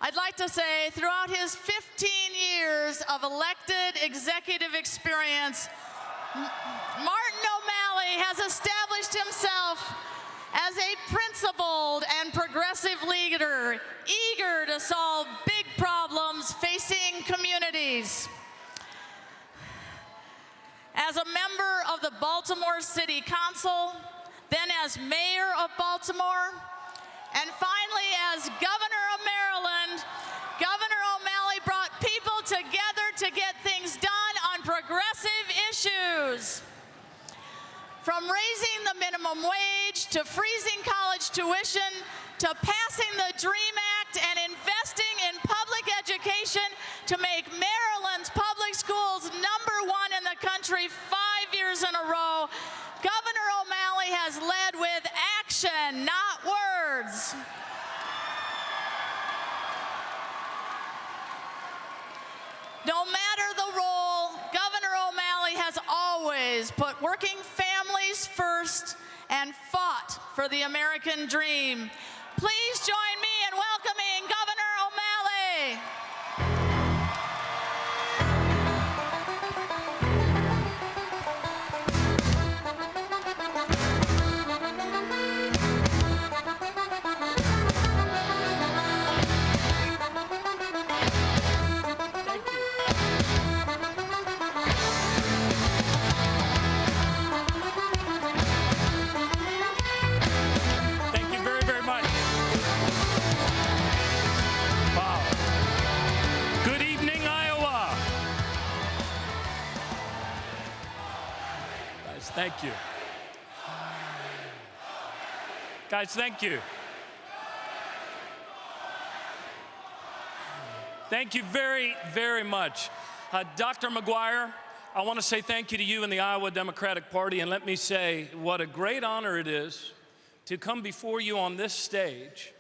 I'd like to say throughout his 15 years of elected executive experience, Martin O'Malley has established himself as a principled and progressive leader, eager to solve big problems facing communities. As a member of the Baltimore City Council, then as mayor of Baltimore, and finally as governor of Maryland, Governor O'Malley brought people together to get things done on progressive issues. From raising the minimum wage, to freezing college tuition, to passing the DREAM Act and investing in public education to make Maryland's public schools #1 in the country 5 years in a row, Governor O'Malley has led with action, not words. No matter the role, Governor O'Malley has always put working families first and fought for the American dream. Please join me in welcoming Governor O'Malley. Thank you. Guys, thank you. Thank you very, very much. Dr. McGuire, I want to say thank you to you and the Iowa Democratic Party, and let me say what a great honor it is to come before you on this stage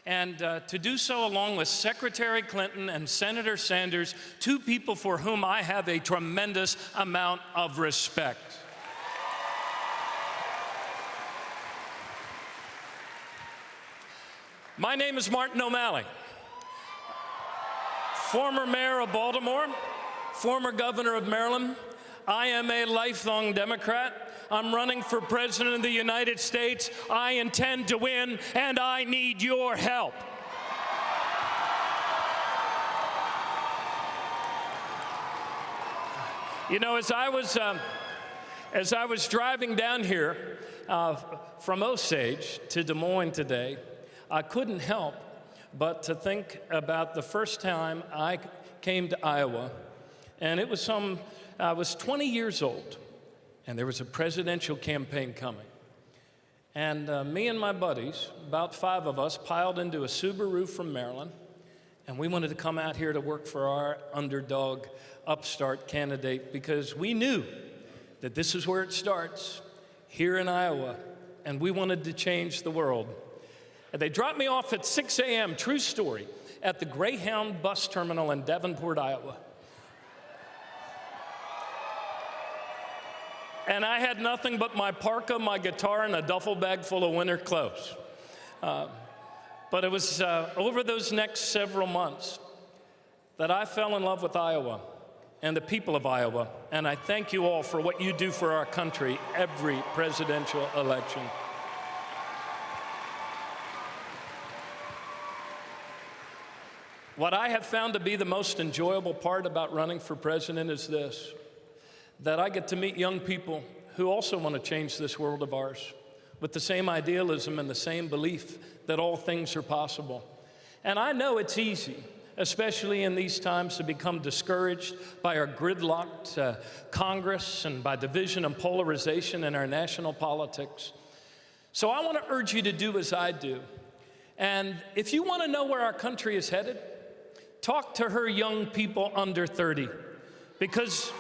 and to do so along with Secretary Clinton and Senator Sanders, two people for whom I have a tremendous amount of respect. My name is Martin O'Malley, former mayor of Baltimore, former governor of Maryland. I am a lifelong Democrat. I'm running for president of the United States. I intend to win, and I need your help. You know, as I was driving down here from Osage to Des Moines today, I couldn't help but to think about the first time I came to Iowa, and it was I was 20 years old, and there was a presidential campaign coming. And me and my buddies, about 5 of us, piled into a Subaru from Maryland, and we wanted to come out here to work for our underdog upstart candidate because we knew that this is where it starts, here in Iowa, and we wanted to change the world. And they dropped me off at 6 a.m., true story, at the Greyhound bus terminal in Davenport, Iowa. And I had nothing but my parka, my guitar, and a duffel bag full of winter clothes. But it was over those next several months that I fell in love with Iowa and the people of Iowa. And I thank you all for what you do for our country every presidential election. What I have found to be the most enjoyable part about running for president is this, that I get to meet young people who also want to change this world of ours with the same idealism and the same belief that all things are possible. And I know it's easy, especially in these times, to become discouraged by our gridlocked Congress and by division and polarization in our national politics. So I want to urge you to do as I do. And if you want to know where our country is headed, talk to her young people under 30, because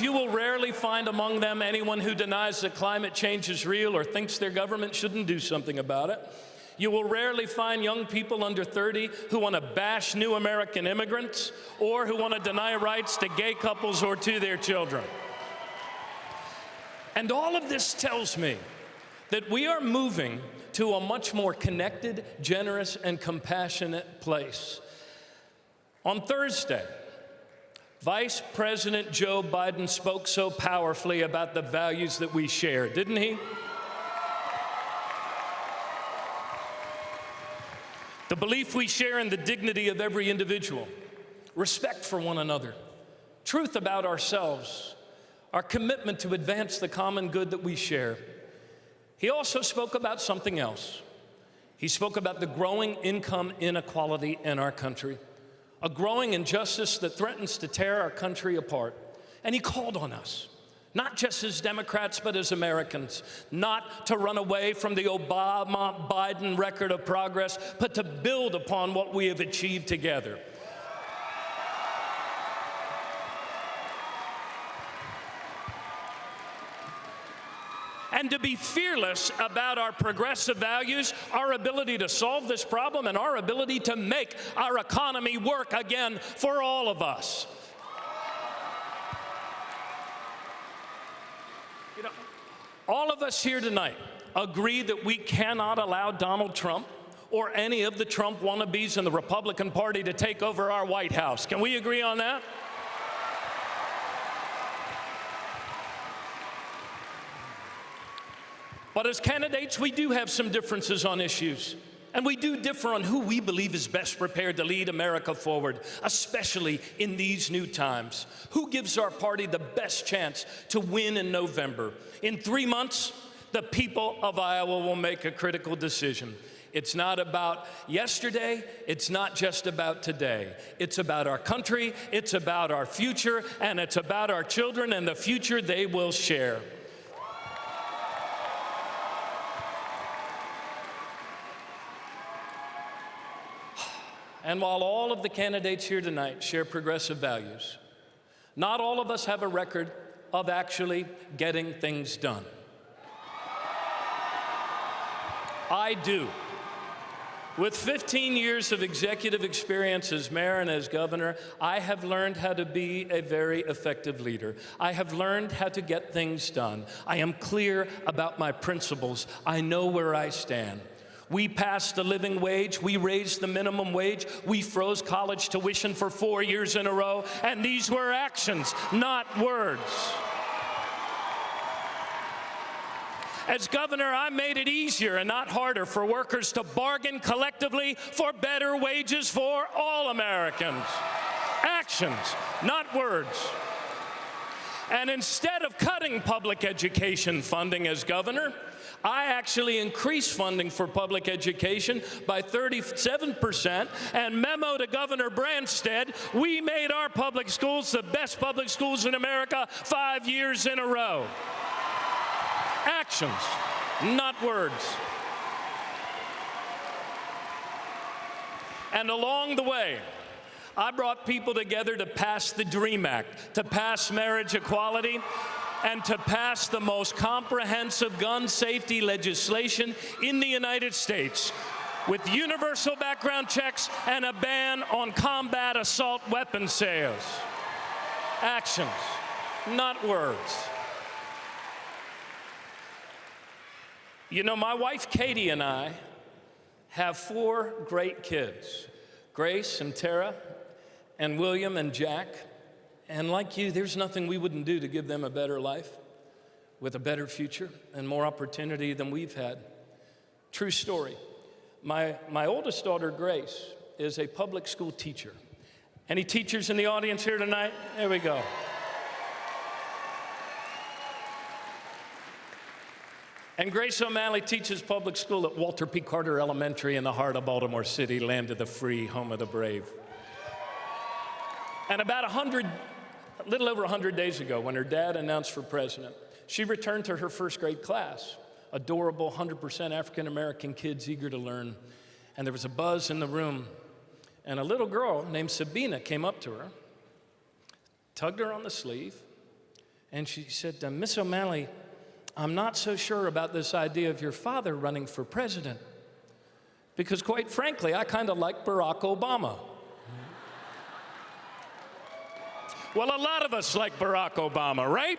you will rarely find among them anyone who denies that climate change is real or thinks their government shouldn't do something about it. You will rarely find young people under 30 who want to bash new American immigrants or who want to deny rights to gay couples or to their children. And all of this tells me that we are moving to a much more connected, generous, and compassionate place. On Thursday, Vice President Joe Biden spoke so powerfully about the values that we share, didn't he? The belief we share in the dignity of every individual, respect for one another, truth about ourselves, our commitment to advance the common good that we share. He also spoke about something else. He spoke about the growing income inequality in our country, a growing injustice that threatens to tear our country apart. And he called on us, not just as Democrats, but as Americans, not to run away from the Obama-Biden record of progress, but to build upon what we have achieved together. And to be fearless about our progressive values, our ability to solve this problem, and our ability to make our economy work again for all of us. You know, all of us here tonight agree that we cannot allow Donald Trump or any of the Trump wannabes in the Republican Party to take over our White House. Can we agree on that? But as candidates, we do have some differences on issues, and we do differ on who we believe is best prepared to lead America forward, especially in these new times. Who gives our party the best chance to win in November? In 3 months, the people of Iowa will make a critical decision. It's not about yesterday, it's not just about today. It's about our country, it's about our future, and it's about our children and the future they will share. And while all of the candidates here tonight share progressive values, not all of us have a record of actually getting things done. I do. With 15 years of executive experience as mayor and as governor, I have learned how to be a very effective leader. I have learned how to get things done. I am clear about my principles. I know where I stand. We passed the living wage, we raised the minimum wage, we froze college tuition for 4 years in a row, and these were actions, not words. As governor, I made it easier and not harder for workers to bargain collectively for better wages for all Americans. Actions, not words. And instead of cutting public education funding as governor, I actually increased funding for public education by 37% and memo to Governor Branstad, we made our public schools the best public schools in America 5 years in a row. Actions, not words. And along the way, I brought people together to pass the DREAM Act, to pass marriage equality, and to pass the most comprehensive gun safety legislation in the United States, with universal background checks and a ban on combat assault weapon sales. Actions, not words. You know, my wife Katie and I have 4 great kids, Grace and Tara and William and Jack. And like you, there's nothing we wouldn't do to give them a better life with a better future and more opportunity than we've had. True story. My oldest daughter, Grace, is a public school teacher. Any teachers in the audience here tonight? There we go. And Grace O'Malley teaches public school at Walter P. Carter Elementary in the heart of Baltimore City, land of the free, home of the brave. And about a little over 100 days ago, when her dad announced for president, she returned to her first grade class, adorable 100% African-American kids eager to learn. And there was a buzz in the room, and a little girl named Sabina came up to her, tugged her on the sleeve, and she said, Miss O'Malley, I'm not so sure about this idea of your father running for president, because quite frankly, I kind of like Barack Obama. Well, a lot of us like Barack Obama, right?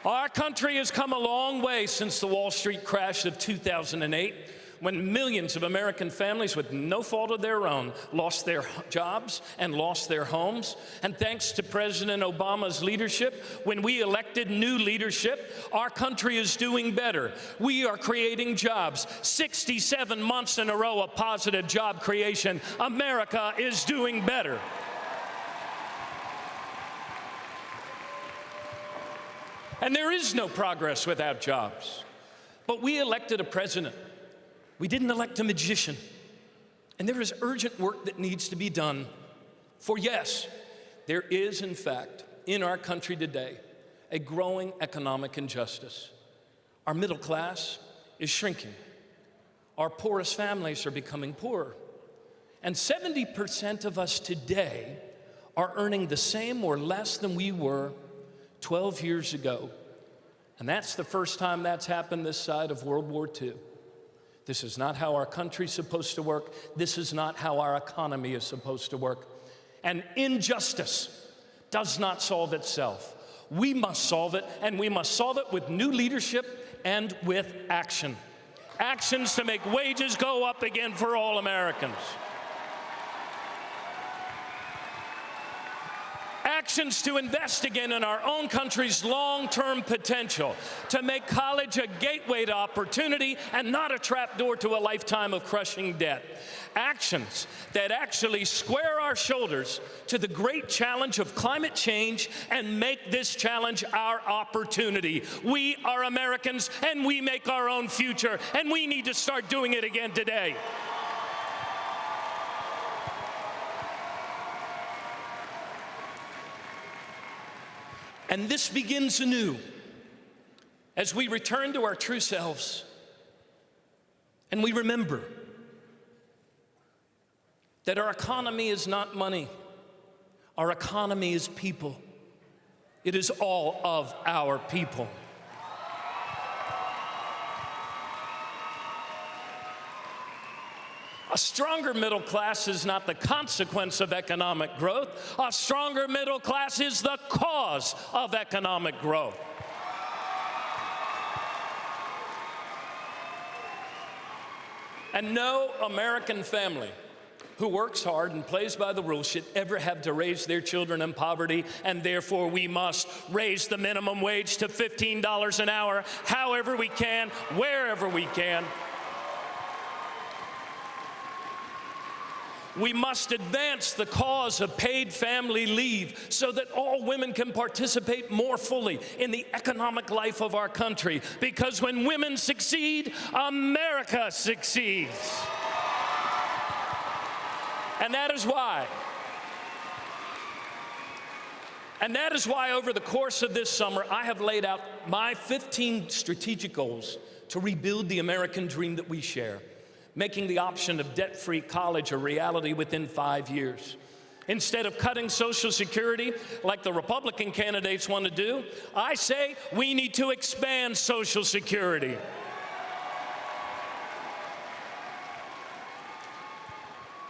Our country has come a long way since the Wall Street crash of 2008, when millions of American families with no fault of their own lost their jobs and lost their homes. And thanks to President Obama's leadership, when we elected new leadership, our country is doing better. We are creating jobs. 67 months in a row of positive job creation. America is doing better. And there is no progress without jobs. But we elected a president. We didn't elect a magician. And there is urgent work that needs to be done. For yes, there is, in fact, in our country today, a growing economic injustice. Our middle class is shrinking. Our poorest families are becoming poorer. And 70% of us today are earning the same or less than we were 12 years ago. And that's the first time that's happened this side of World War II. This is not how our country's supposed to work. This is not how our economy is supposed to work. And injustice does not solve itself. We must solve it, and we must solve it with new leadership and with action. Actions to make wages go up again for all Americans. Actions to invest again in our own country's long-term potential, to make college a gateway to opportunity and not a trapdoor to a lifetime of crushing debt. Actions that actually square our shoulders to the great challenge of climate change and make this challenge our opportunity. We are Americans, and we make our own future, and we need to start doing it again today. And this begins anew as we return to our true selves and we remember that our economy is not money. Our economy is people. It is all of our people. A stronger middle class is not the consequence of economic growth. A stronger middle class is the cause of economic growth. And no American family who works hard and plays by the rules should ever have to raise their children in poverty, and therefore we must raise the minimum wage to $15 an hour, however we can, wherever we can. We must advance the cause of paid family leave so that all women can participate more fully in the economic life of our country. Because when women succeed, America succeeds. And that is why over the course of this summer, I have laid out my 15 strategic goals to rebuild the American dream that we share, making the option of debt-free college a reality within 5 years. Instead of cutting Social Security like the Republican candidates want to do, I say we need to expand Social Security.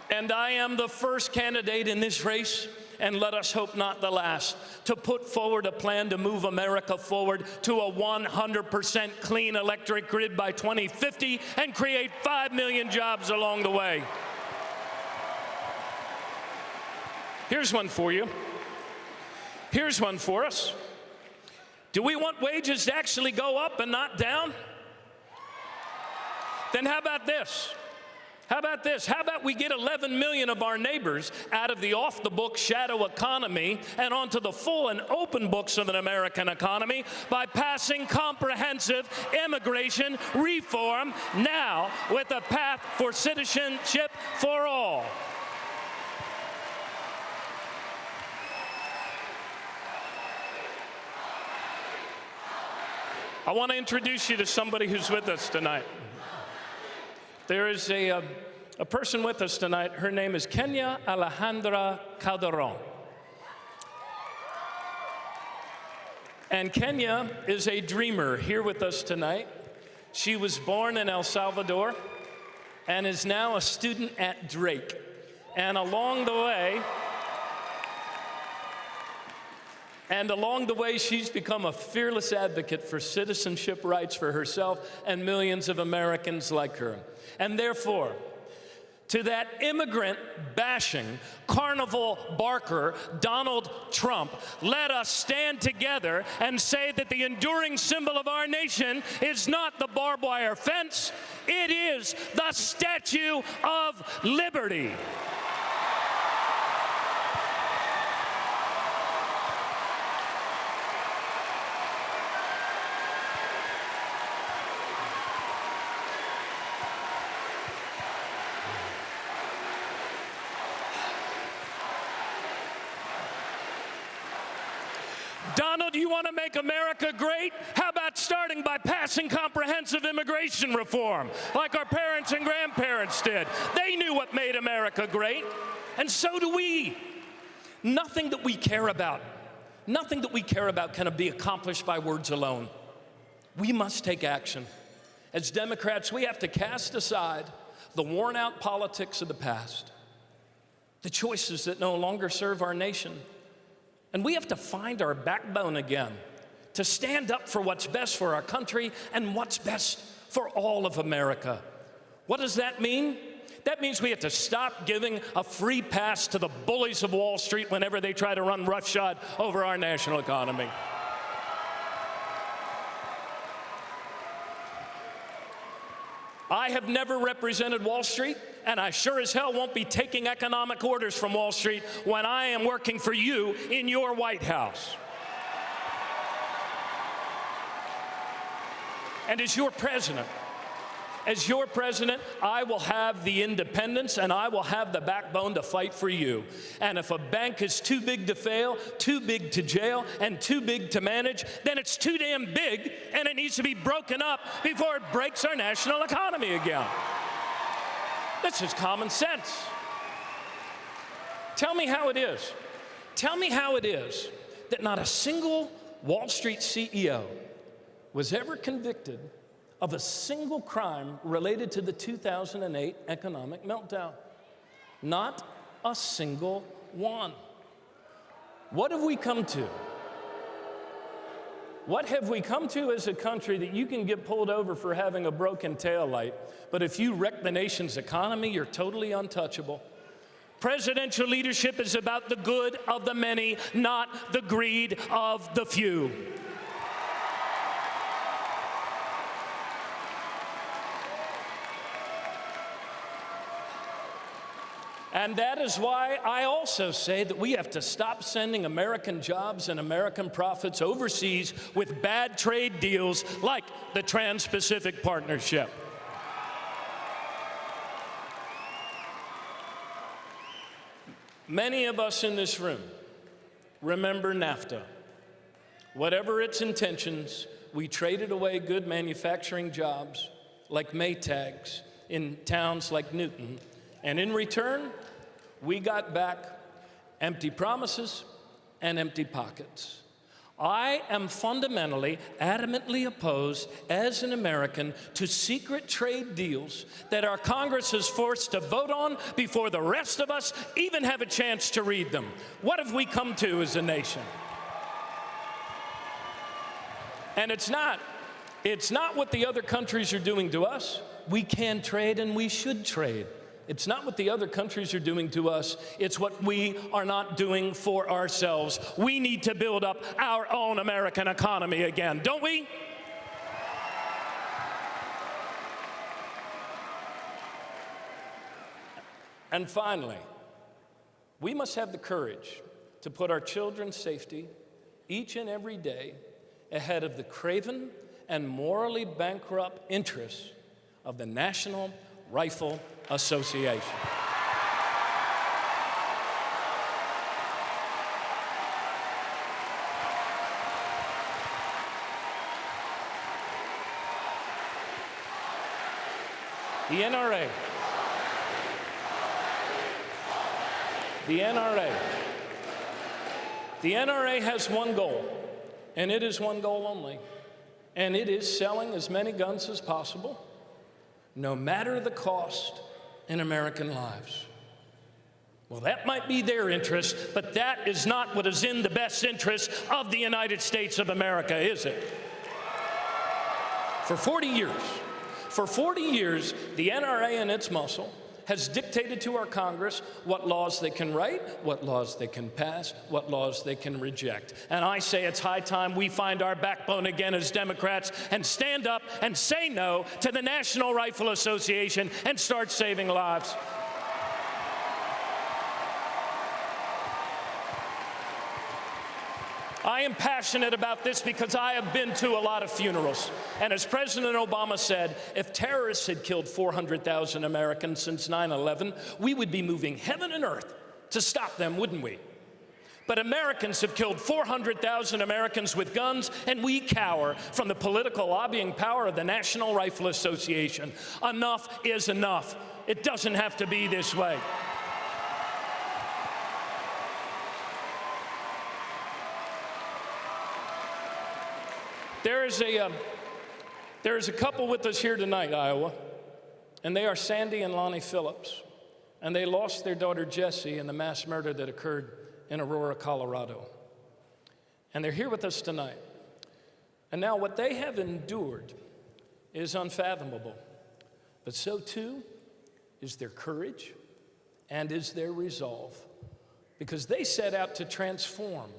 And I am the first candidate in this race, and let us hope not the last, to put forward a plan to move America forward to a 100% clean electric grid by 2050 and create 5 million jobs along the way. Here's one for you. Here's one for us. Do we want wages to actually go up and not down? Then how about this? How about this? How about we get 11 million of our neighbors out of the off-the-books shadow economy and onto the full and open books of an American economy by passing comprehensive immigration reform now with a path for citizenship for all? I want to introduce you to somebody who's with us tonight. There is a person with us tonight. Her name is Kenya Alejandra Calderon. And Kenya is a dreamer here with us tonight. She was born in El Salvador and is now a student at Drake. And along the way, And along the way, she's become a fearless advocate for citizenship rights for herself and millions of Americans like her. And therefore, to that immigrant bashing, carnival barker, Donald Trump, let us stand together and say that the enduring symbol of our nation is not the barbed wire fence, it is the Statue of Liberty. Donald, you want to make America great? How about starting by passing comprehensive immigration reform, like our parents and grandparents did? They knew what made America great, and so do we. Nothing that we care about can be accomplished by words alone. We must take action. As Democrats, we have to cast aside the worn-out politics of the past, the choices that no longer serve our nation. And we have to find our backbone again to stand up for what's best for our country and what's best for all of America. What does that mean? That means we have to stop giving a free pass to the bullies of Wall Street whenever they try to run roughshod over our national economy. I have never represented Wall Street, and I sure as hell won't be taking economic orders from Wall Street when I am working for you in your White House. And as your president, I will have the independence and I will have the backbone to fight for you. And if a bank is too big to fail, too big to jail, and too big to manage, then it's too damn big and it needs to be broken up before it breaks our national economy again. This is common sense. Tell me how it is. Tell me how it is that not a single Wall Street CEO was ever convicted of a single crime related to the 2008 economic meltdown. Not a single one. What have we come to? What have we come to as a country that you can get pulled over for having a broken taillight, but if you wreck the nation's economy, you're totally untouchable? Presidential leadership is about the good of the many, not the greed of the few. And that is why I also say that we have to stop sending American jobs and American profits overseas with bad trade deals like the Trans-Pacific Partnership. Many of us in this room remember NAFTA. Whatever its intentions, we traded away good manufacturing jobs like Maytags in towns like Newton. And in return, we got back empty promises and empty pockets. I am fundamentally, adamantly opposed as an American to secret trade deals that our Congress is forced to vote on before the rest of us even have a chance to read them. What have we come to as a nation? And it's not what the other countries are doing to us. We can trade and we should trade. It's not what the other countries are doing to us, it's what we are not doing for ourselves. We need to build up our own American economy again, don't we? And finally, we must have the courage to put our children's safety each and every day ahead of the craven and morally bankrupt interests of the National Rifle Association. The NRA. The NRA has one goal, and it is one goal only, and it is selling as many guns as possible, no matter the cost in American lives. Well, that might be their interest, but that is not what is in the best interest of the United States of America, is it? For 40 years, the NRA and its muscle has dictated to our Congress what laws they can write, what laws they can pass, what laws they can reject. And I say it's high time we find our backbone again as Democrats and stand up and say no to the National Rifle Association and start saving lives. I am passionate about this because I have been to a lot of funerals. And as President Obama said, if terrorists had killed 400,000 Americans since 9/11, we would be moving heaven and earth to stop them, wouldn't we? But Americans have killed 400,000 Americans with guns, and we cower from the political lobbying power of the National Rifle Association. Enough is enough. It doesn't have to be this way. There is a couple with us here tonight, Iowa, and they are Sandy and Lonnie Phillips, and they lost their daughter Jessie in the mass murder that occurred in Aurora, Colorado. And they're here with us tonight. And now what they have endured is unfathomable, but so too is their courage and is their resolve, because they set out to transform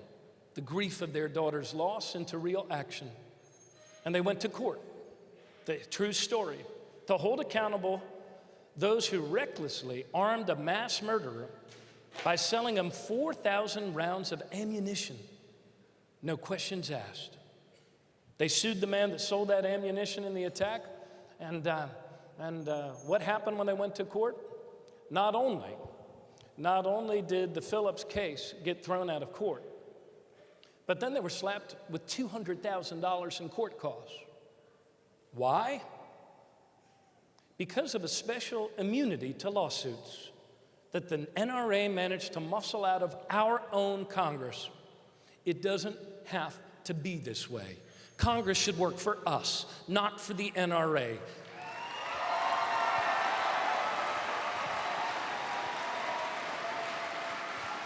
the grief of their daughter's loss into real action. And they went to court, the true story, to hold accountable those who recklessly armed a mass murderer by selling him 4,000 rounds of ammunition, no questions asked. They sued the man that sold that ammunition in the attack, and what happened when they went to court? Not only did the Phillips case get thrown out of court, but then they were slapped with $200,000 in court costs. Why? Because of a special immunity to lawsuits that the NRA managed to muscle out of our own Congress. It doesn't have to be this way. Congress should work for us, not for the NRA.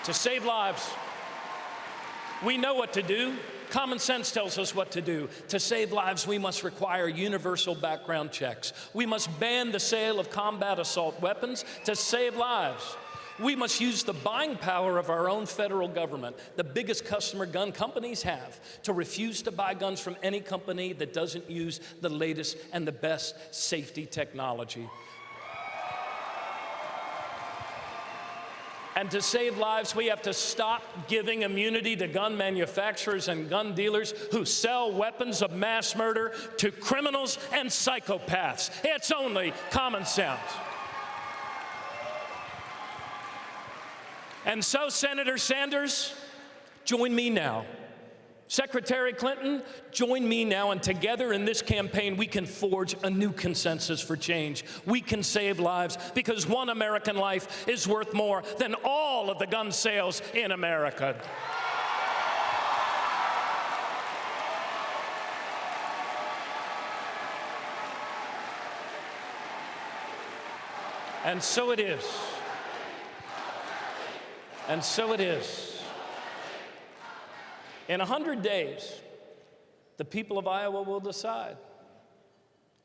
To save lives, we know what to do. Common sense tells us what to do. To save lives, we must require universal background checks. We must ban the sale of combat assault weapons to save lives. We must use the buying power of our own federal government, the biggest customer gun companies have, to refuse to buy guns from any company that doesn't use the latest and the best safety technology. And to save lives, we have to stop giving immunity to gun manufacturers and gun dealers who sell weapons of mass murder to criminals and psychopaths. It's only common sense. And so, Senator Sanders, join me now. Secretary Clinton, join me now, and together in this campaign, we can forge a new consensus for change. We can save lives, because one American life is worth more than all of the gun sales in America. And so it is. And so it is. In 100 days, the people of Iowa will decide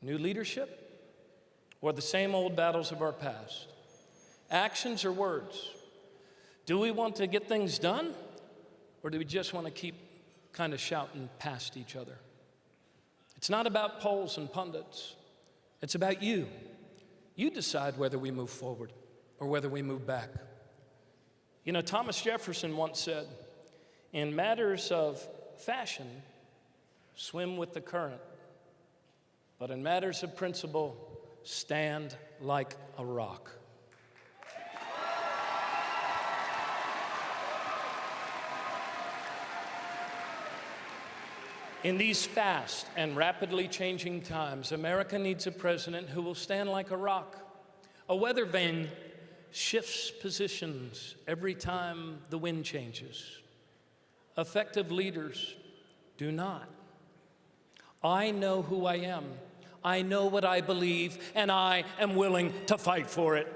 new leadership or the same old battles of our past, actions or words. Do we want to get things done, or do we just want to keep kind of shouting past each other? It's not about polls and pundits. It's about you. You decide whether we move forward or whether we move back. You know, Thomas Jefferson once said, in matters of fashion, swim with the current. But in matters of principle, stand like a rock. In these fast and rapidly changing times, America needs a president who will stand like a rock. A weather vane shifts positions every time the wind changes. Effective leaders do not. I know who I am. I know what I believe, and I am willing to fight for it.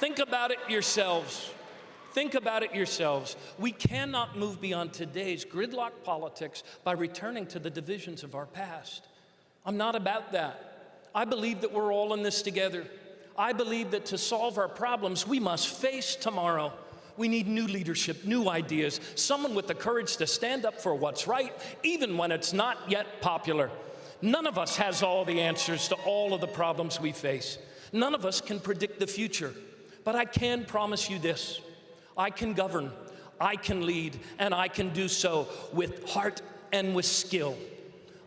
Think about it yourselves. Think about it yourselves. We cannot move beyond today's gridlock politics by returning to the divisions of our past. I'm not about that. I believe that we're all in this together. I believe that to solve our problems, we must face tomorrow. We need new leadership, new ideas, someone with the courage to stand up for what's right, even when it's not yet popular. None of us has all the answers to all of the problems we face. None of us can predict the future. But I can promise you this: I can govern, I can lead, and I can do so with heart and with skill.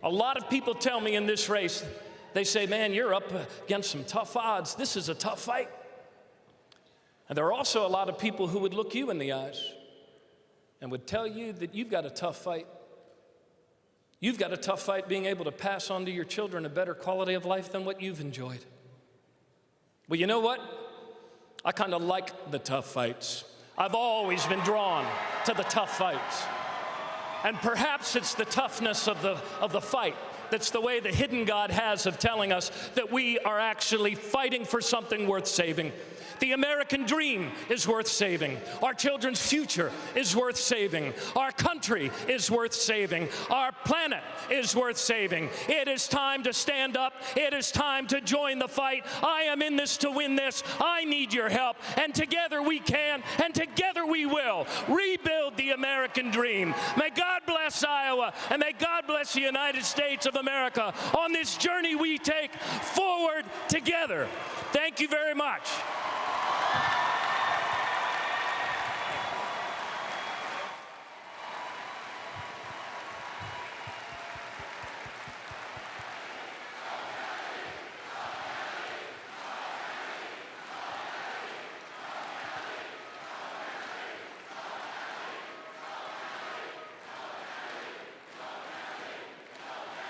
A lot of people tell me in this race, they say, man, you're up against some tough odds. This is a tough fight. And there are also a lot of people who would look you in the eyes and would tell you that you've got a tough fight. You've got a tough fight being able to pass on to your children a better quality of life than what you've enjoyed. Well, you know what? I kind of like the tough fights. I've always been drawn to the tough fights. And perhaps it's the toughness of the fight that's the way the hidden God has of telling us that we are actually fighting for something worth saving. The American dream is worth saving. Our children's future is worth saving. Our country is worth saving. Our planet is worth saving. It is time to stand up. It is time to join the fight. I am in this to win this. I need your help. And together we can, and together we will rebuild the American dream. May God bless Iowa, and may God bless the United States of America on this journey we take forward together. Thank you very much.